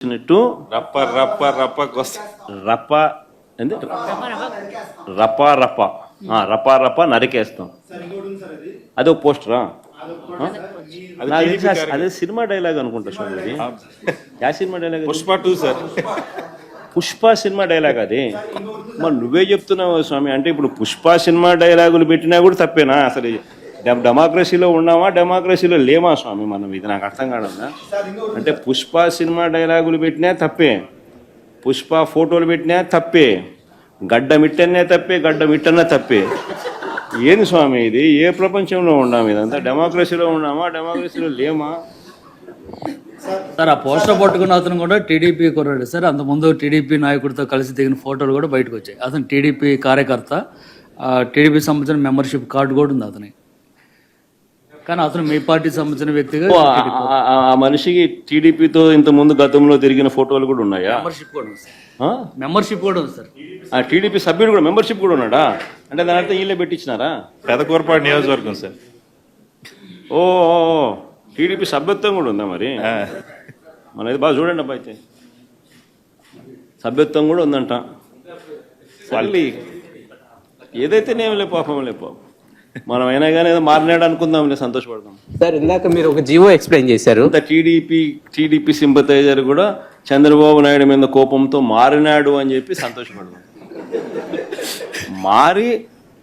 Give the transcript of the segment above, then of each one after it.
వచ్చినట్టు రప్ప రప్ప రప్ప రప్ప ఏంది రప్ప రప్ప రప్ప రప్ప నరికేస్తాం. అది ఒక పోస్టరా? అదే సినిమా డైలాగ్ అనుకుంటా స్వామి. యా cinema dialogue? Pushpa 2 sir. Pushpa cinema dialogue అది. మరి నువ్వే చెప్తున్నావు స్వామి. అంటే ఇప్పుడు పుష్ప సినిమా డైలాగులు పెట్టినా కూడా తప్పేనా? అసలు డెమోక్రసీలో ఉన్నామా డెమోక్రసీలో లేమా స్వామి మనం? ఇది నాకు అర్థం కావడం. అంటే పుష్ప సినిమా డైలాగులు పెట్టినా తప్పే, పుష్ప ఫోటోలు పెట్టినా తప్పే, గడ్డ మిట్టనే తప్పే, గడ్డ మిట్టనే తప్పే. ఏంది స్వామి ఇది? ఏ ప్రపంచంలో ఉన్నాము? ఇదంతా డెమోక్రసీలో ఉన్నామా డెమోక్రసీలో లేమా? సార్ ఆ పోస్టర్ పట్టుకున్న అతను కూడా టీడీపీ కుర్రాడు సార్. అంతకుముందు టీడీపీ నాయకుడితో కలిసి దిగిన ఫోటోలు కూడా బయటకు వచ్చాయి. అతను టీడీపీ కార్యకర్త, టీడీపీ సంబంధించిన మెంబర్షిప్ కార్డు కూడా ఉంది అతని. కానీ అతను మీ పార్టీకి సంబంధించిన వ్యక్తిగా ఆ మనిషికి టీడీపీతో ఇంత ముందు గతంలో తిరిగిన ఫోటోలు కూడా ఉన్నాయా? మెంబర్షిప్ కూడా ఉంది సార్. మెంబర్షిప్ కూడా ఉంది సార్. ఆ టీడీపీ సభ్యుడు కూడా మెంబర్షిప్ కూడా ఉన్నాడా? అంటే దాని అర్థం వీళ్ళే పెట్టించినారా? పెదకూరపాడు నియోజకవర్గం సార్. ఓ టీడీపీ సభ్యత్వం కూడా ఉందా మరి? మన ఇది బాగా చూడండి అబ్బా. అయితే సభ్యత్వం కూడా ఉందంట. మళ్ళీ ఏదైతేనేం లే పాపం లే పాపం. మనం అయినా కానీ ఏదో మారినాడు అనుకుందాం, సంతోషపడదాం. సార్ ఇందాక మీరు ఒక జీవో ఎక్స్ప్లెయిన్ చేశారు. టీడీపీ సింపథైజర్ కూడా చంద్రబాబు నాయుడు మీద కోపంతో మారినాడు అని చెప్పి సంతోషపడదాం. మారి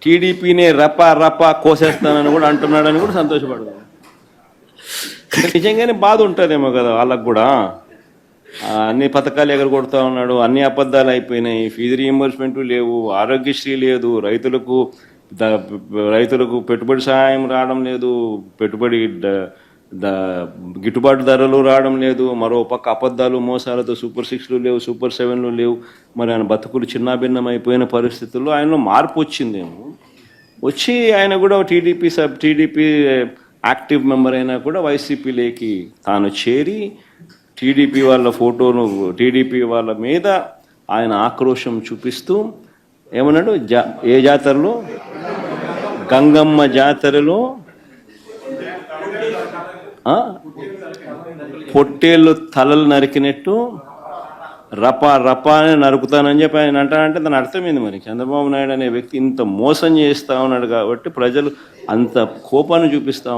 టీడీపీని రపా కోసేస్తానని కూడా అంటున్నాడని కూడా సంతోషపడదాం. నిజంగానే బాధ ఉంటుందేమో కదా వాళ్ళకు కూడా. అన్ని పథకాలు ఎగరగొడతా ఉన్నాడు, అన్ని అబద్ధాలు అయిపోయినాయి, ఫీజు రీయింబర్స్మెంట్ లేవు, ఆరోగ్యశ్రీ లేదు, రైతులకు పెట్టుబడి సహాయం రావడం లేదు, పెట్టుబడి గిట్టుబాటు ధరలు రావడం లేదు, మరో పక్క అబద్ధాలు మోసాలతో సూపర్ 6లు లేవు, సూపర్ 7లు లేవు. మరి ఆయన బతుకులు చిన్నాభిన్నం అయిపోయిన పరిస్థితుల్లో ఆయనలో మార్పు వచ్చిందేమో. వచ్చి ఆయన కూడా టీడీపీ యాక్టివ్ మెంబర్ అయినా కూడా వైసీపీలోకి తాను చేరి టీడీపీ వాళ్ళ ఫోటోను, టీడీపీ వాళ్ళ మీద ఆయన ఆక్రోశం చూపిస్తూ ఏమన్నాడు? ఏ జాతరలో? గంగమ్మ జాతరలో పొట్టేళ్ళు తలలు నరికినట్టు రపా అని నరుకుతానని చెప్పి ఆయన అంటానంటే దాని అర్థమైంది. మరి చంద్రబాబు నాయుడు అనే వ్యక్తి ఇంత మోసం చేస్తా ఉన్నాడు కాబట్టి ప్రజలు అంత కోపాన్ని చూపిస్తా ఉన్నారు.